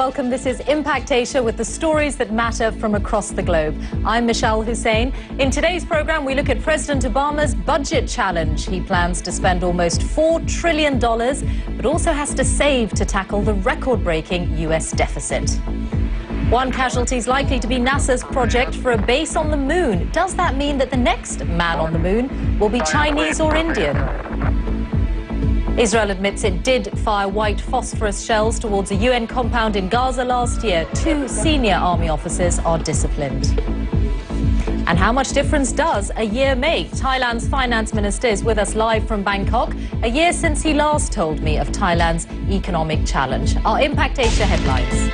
welcome. This is Impact Asia with the stories that matter from across the globe. I'm Michelle Hussein. In today's program, we look at President Obama's budget challenge. He plans to spend almost $4 trillion, but also has to save to tackle the record-breaking US deficit. One casualty is likely to be NASA's project for a base on the moon. Does that mean that the next man on the moon will be Chinese or Indian? Israel admits it did fire white phosphorus shells towards a UN compound in Gaza last year. 2 senior army officers are disciplined. And how much difference does a year make? Thailand's finance minister is with us live from Bangkok, a year since he last told me of Thailand's economic challenge. Our Impact Asia headlines.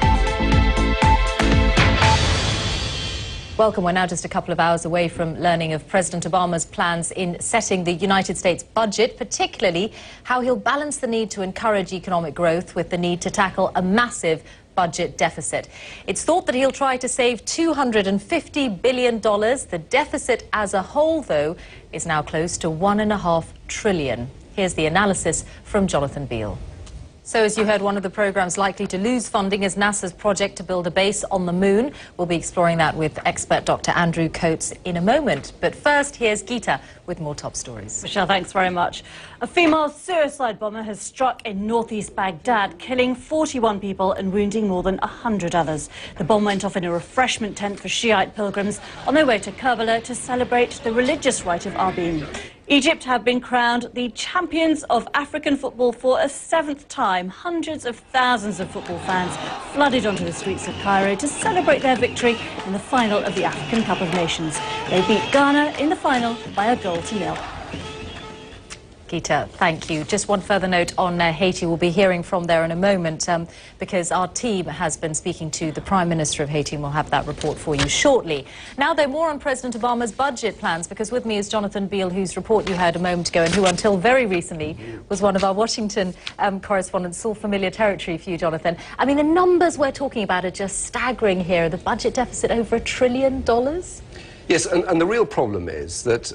Welcome. We're now just a couple of hours away from learning of President Obama's plans in setting the United States budget, particularly how he'll balance the need to encourage economic growth with the need to tackle a massive budget deficit. It's thought that he'll try to save $250 billion. The deficit as a whole, though, is now close to $1.5 trillion. Here's the analysis from Jonathan Beale. So, as you heard, one of the programs likely to lose funding is NASA's project to build a base on the moon. We'll be exploring that with expert Dr. Andrew Coates in a moment. But first, here's Geeta with more top stories. Michelle, thanks very much. A female suicide bomber has struck in northeast Baghdad, killing 41 people and wounding more than 100 others. The bomb went off in a refreshment tent for Shiite pilgrims on their way to Karbala to celebrate the religious rite of Arbin. Egypt have been crowned the champions of African football for a 7th time. Hundreds of thousands of football fans flooded onto the streets of Cairo to celebrate their victory in the final of the African Cup of Nations. They beat Ghana in the final by a 0-0. Geeta, thank you. Just one further note on Haiti. We'll be hearing from there in a moment because our team has been speaking to the Prime Minister of Haiti, and we'll have that report for you shortly. Now, though, more on President Obama's budget plans, because with me is Jonathan Beale, whose report you heard a moment ago and who until very recently was one of our Washington correspondents. All familiar territory for you, Jonathan. I mean, the numbers we're talking about are just staggering here. The budget deficit over $1 trillion? Yes, and the real problem is that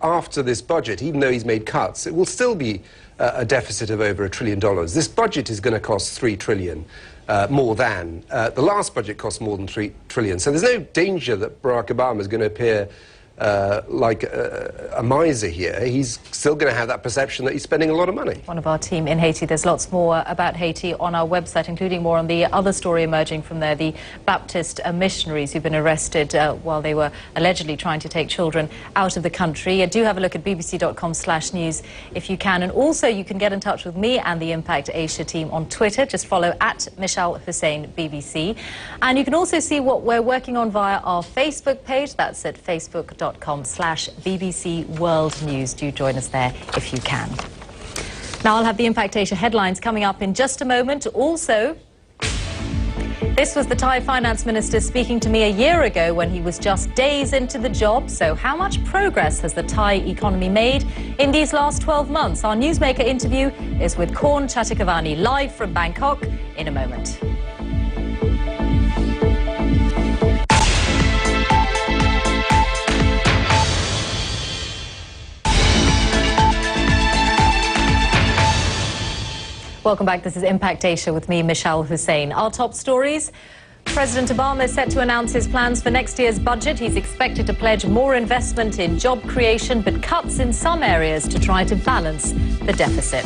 after this budget, even though he's made cuts, it will still be a deficit of over $1 trillion. This budget is going to cost $3 trillion more than. The last budget cost more than $3 trillion. So there's no danger that Barack Obama is going to appear like a miser here. He's still going to have that perception that he's spending a lot of money. One of our team in Haiti. There's lots more about Haiti on our website, including more on the other story emerging from there, the Baptist missionaries who've been arrested while they were allegedly trying to take children out of the country. Do have a look at bbc.com/news if you can. And also you can get in touch with me and the Impact Asia team on Twitter. Just follow at Michelle Hussein BBC. And you can also see what we're working on via our Facebook page. That's at facebook.com/BBC World News. Do join us there if you can. Now I'll have the Impact Asia headlines coming up in just a moment. Also, this was the Thai finance minister speaking to me a year ago when he was just days into the job. So how much progress has the Thai economy made in these last 12 months? Our newsmaker interview is with Korn Chatakavani live from Bangkok in a moment. Welcome back. This is Impact Asia with me, Michelle Hussein. Our top stories. President Obama is set to announce his plans for next year's budget. He's expected to pledge more investment in job creation, but cuts in some areas to try to balance the deficit.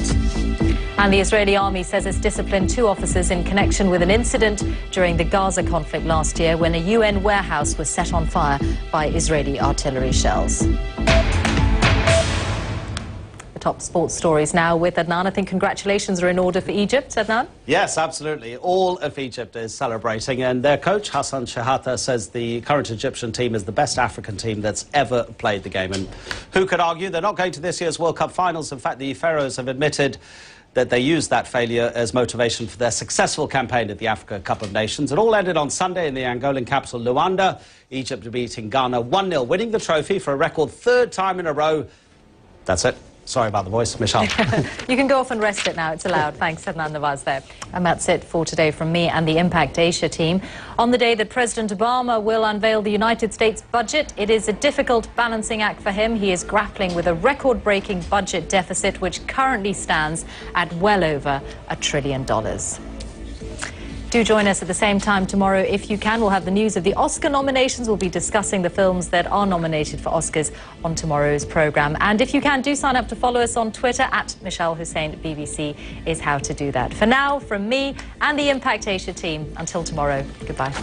And the Israeli army says it's disciplined 2 officers in connection with an incident during the Gaza conflict last year when a UN warehouse was set on fire by Israeli artillery shells. Top sports stories now with Adnan. I think congratulations are in order for Egypt, Adnan? Yes, absolutely. All of Egypt is celebrating, and their coach, Hassan Shahata, says the current Egyptian team is the best African team that's ever played the game. And who could argue? They're not going to this year's World Cup finals. In fact, the Pharaohs have admitted that they used that failure as motivation for their successful campaign at the Africa Cup of Nations. It all ended on Sunday in the Angolan capital, Luanda. Egypt beating Ghana 1-0, winning the trophy for a record 3rd time in a row. That's it. Sorry about the voice, Michelle. You can go off and rest it now. It's allowed. Thanks, Adnan Nawaz there. And that's it for today from me and the Impact Asia team. On the day that President Obama will unveil the United States budget, it is a difficult balancing act for him. He is grappling with a record-breaking budget deficit, which currently stands at well over $1 trillion. Do join us at the same time tomorrow if you can. We'll have the news of the Oscar nominations. We'll be discussing the films that are nominated for Oscars on tomorrow's programme. And if you can, do sign up to follow us on Twitter at Michelle Hussain BBC is how to do that. For now, from me and the Impact Asia team, until tomorrow, goodbye.